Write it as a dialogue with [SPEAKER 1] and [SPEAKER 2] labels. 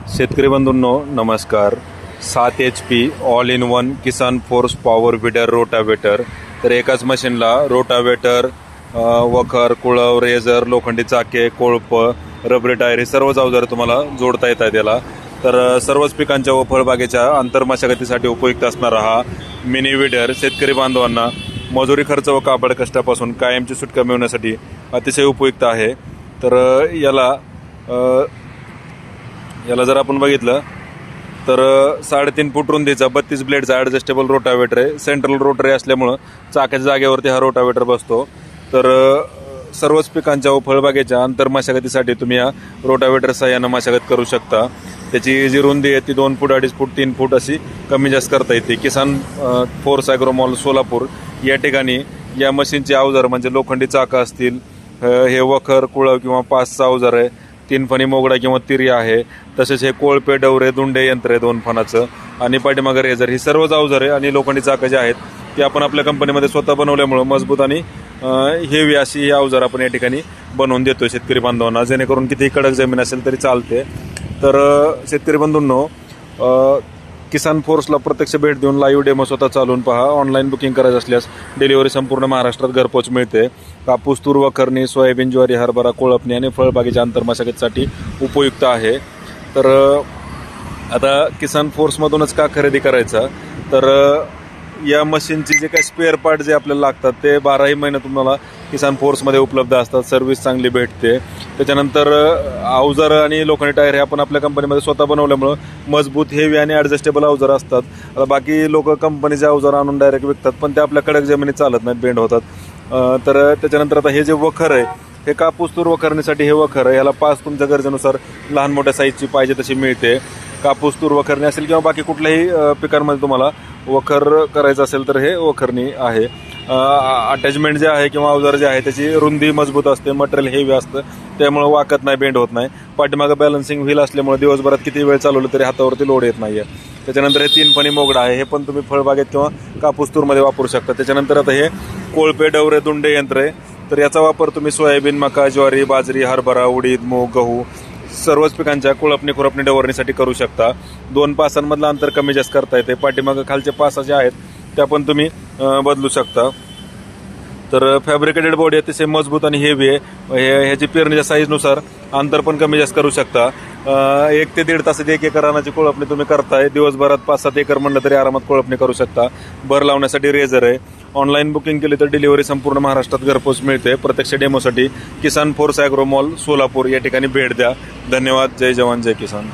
[SPEAKER 1] शेतकरी बंधूंनो नमस्कार. 7 HP all in one Kisan force power weeder rotavator. तर एकाच मशीनला रोटावेटर, वखर, कुळव, रेझर, लोखंडी चाके, कोळप, रबरी टायर हे सर्वच अवजार तुम्हाला जोडता येतात याला. तर सर्वच पिकांच्या व फळबागेच्या आंतरमशागतीसाठी उपयुक्त असणारा हा मिनी विडर शेतकरी बांधवांना मजुरी खर्च व काबड कष्टापासून कायमची सुटका मिळवण्यासाठी अतिशय उपयुक्त आहे. तर याला जर आपण बघितलं तर 3.5 फूट रुंदीचा 32 ब्लेडचा ॲडजस्टेबल रोटावेटर आहे. सेंट्रल रोटरी असल्यामुळं चाकाच्या जागेवरती हा रोटावेटर बसतो. तर सर्वच पिकांच्या व फळबागेच्या आंतरमशागतीसाठी तुम्ही या रोटावेटर साहाय्यानं मशागत करू शकता. त्याची जी रुंदी आहे ती 2 फूट, 2.5 फूट, 3 फूट अशी कमी जास्त करता येते. किसान फोर्स ॲग्रो मॉल सोलापूर या ठिकाणी या मशीनचे अवजार म्हणजे लोखंडी चाकं असतील, हे वखर, कुळव किंवा पासचा अवजार आहे, 3 फणी मोगडा किंवा तिरी आहे, तसेच हे कोळपे, डवरे, दुंडे यंत्र आहे 2 फणाचं, आणि पाठीमागे रेझर, ही सर्वच अवजार आहे आणि लोखंडी चाकं जे आहेत ते आपण आपल्या कंपनीमध्ये स्वतः बनवल्यामुळं मजबूत आणि हेवी अशी ही अवजार आपण या ठिकाणी बनवून देतोय शेतकरी बांधवांना, जेणेकरून कितीही कडक जमीन असेल तरी चालते. तर शेतकरी बंधूंनो, किसान फोर्सला प्रत्यक्ष भेट देऊन लाईव्ह डेमो स्वतः चालवून पहा. ऑनलाईन बुकिंग करायचं असल्यास डिलिव्हरी संपूर्ण महाराष्ट्रात घरपोच मिळते. कापूस, तूर, वखरणी, सोयाबीन, ज्वारी, हरभरा, कोळपणी आणि फळबागेच्या आंतरमशागतीसाठी उपयुक्त आहे. तर आता किसान फोर्समधूनच का खरेदी करायचा, तर या मशीनचे जे काही स्पेअर पार्ट जे आपल्याला लागतात ते 12ही महिने तुम्हाला किसान फोर्समध्ये उपलब्ध असतात. सर्व्हिस चांगली भेटते. त्याच्यानंतर अवजार आणि लोखंडी टायर हे आपण आपल्या कंपनीमध्ये स्वतः बनवल्यामुळं मजबूत, हेवी आणि ॲडजस्टेबल अवजार असतात. आता बाकी लोक कंपनीचे अवजार आणून डायरेक्ट विकतात, पण ते आपल्या कडक जमिनीत चालत नाहीत, बेंड होतात. तर त्याच्यानंतर आता हे जे वखर आहे हे कापूस, तूर, वखरणीसाठी हे वखर आहे. याला पास तुमच्या गरजेनुसार लहान मोठ्या साईजची पाहिजे तशी मिळते. कापूस, तूर, वखरणी असेल किंवा बाकी कुठल्याही पिकांमध्ये तुम्हाला वखर करायचं असेल तर हे वखरणी आहे. अटॅचमेंट जे आहे किंवा अवजार जे आहे त्याची रुंदी मजबूत असते, मटेरियल हेवी असतं, त्यामुळे वाकत नाही, बेंड होत नाही. पाठीमागं बॅलन्सिंग व्हील असल्यामुळे दिवसभरात किती वेळ चालवलं तरी हातावरती लोड येत नाही आहे. त्याच्यानंतर हे 3 फणी मोगडा आहे, हे पण तुम्ही फळबागेत किंवा कापूस तूरमध्ये वापरू शकता. त्याच्यानंतर आता हे कोळपे, डवरे, दुंडे यंत्र आहे. तर याचा वापर तुम्ही सोयाबीन, मका, ज्वारी, बाजरी, हरभरा, उडीद, मूग, गहू सर्वच पिकांच्या कुळपणी, खुरपणी, डवरणीसाठी करू शकता. 2 पासांमधलं अंतर कमी जास्त करता येते. पाठीमागं खालचे पासा जे आहेत त्या पण तुम्ही बदलू शकता. तर फॅब्रिकेटेड बॉडी अतिशय मजबूत आणि हेवी आहे. ह्याची पेरणीच्या साईजनुसार अंतर पण कमी जास्त करू शकता. 1 ते 1.5 तासात 1 एकर रानाची कोळपणी तुम्ही करताय. दिवसभरात 5-7 एकर म्हणलं तरी आरामात कोळपणी करू शकता. भर लावण्यासाठी रेझर आहे. ऑनलाईन बुकिंग केली तर डिलिव्हरी संपूर्ण महाराष्ट्रात घरपोच मिळते. प्रत्यक्ष डेमोसाठी किसान फोर्स ॲग्रो मॉल सोलापूर या ठिकाणी भेट द्या. धन्यवाद. जय जवान, जय किसान.